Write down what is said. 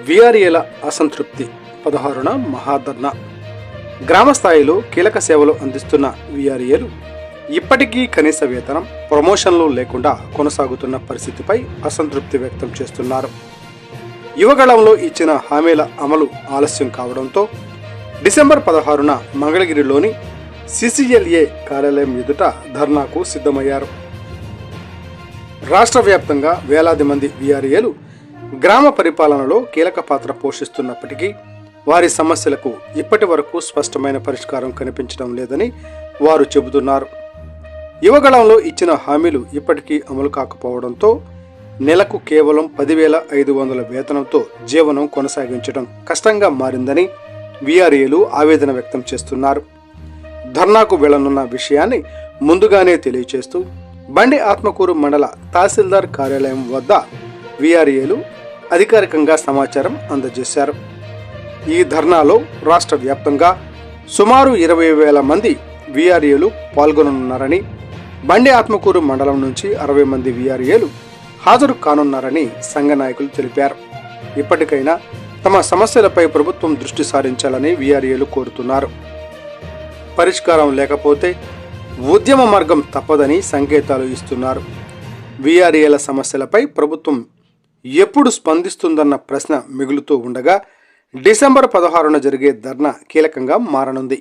విఆర్ఏల అసంతృప్తి 16న మహాధర్నా. గ్రామ స్థాయిలో కీలక సేవలు అందిస్తున్న విఆర్ఏలు ఇప్పటికీ కనీస వేతనం, ప్రమోషన్లు లేకుండా కొనసాగుతున్న పరిస్థితిపై అసంతృప్తి వ్యక్తం చేస్తున్నారు. యువగళంలో ఇచ్చిన హామీల అమలు ఆలస్యం కావడంతో డిసెంబర్ 16న మంగళగిరిలోని సిసిఎల్ఏ కార్యాలయం ఎదుట ధర్నాకు సిద్ధమయ్యారు. రాష్ట్ర వ్యాప్తంగా వేలాది మంది విఆర్ఏలు గ్రామ పరిపాలనలో కీలక పాత్ర పోషిస్తున్నప్పటికీ వారి సమస్యలకు ఇప్పటి వరకు స్పష్టమైన పరిష్కారం కనిపించడం లేదని వారు చెబుతున్నారు. యువగళంలో ఇచ్చిన హామీలు ఇప్పటికీ అమలు కాకపోవడంతో నెలకు కేవలం 10,500 వేతనంతో జీవనం కొనసాగించడం కష్టంగా మారిందని విఆర్ఏలు ఆవేదన వ్యక్తం చేస్తున్నారు. ధర్నాకు వెళ్లనున్న విషయాన్ని ముందుగానే తెలియచేస్తూ బండి ఆత్మకూరు మండల తహసీల్దార్ కార్యాలయం వద్ద విఆర్ఏలు అధికారికంగా సమాచారం అందజేశారు. ఈ ధర్నాలో రాష్ట్ర వ్యాప్తంగా సుమారు 20,000 మంది విఆర్ఏలు పాల్గొననున్నారని, బండి ఆత్మకూరు మండలం నుంచి 60 మంది విఆర్ఏలు హాజరు కానున్నారని సంఘ నాయకులు తెలిపారు. ఇప్పటికైనా తమ సమస్యలపై ప్రభుత్వం దృష్టి సారించాలని విఆర్ఏలు కోరుతున్నారు. పరిష్కారం లేకపోతే ఉద్యమ మార్గం తప్పదని సంకేతాలు ఇస్తున్నారు. విఆర్ఏల సమస్యలపై ప్రభుత్వం ఎప్పుడు స్పందిస్తుందన్న ప్రశ్న మిగులుతూ ఉండగా డిసెంబర్ 16న జరిగే ధర్నా కీలకంగా మారనుంది.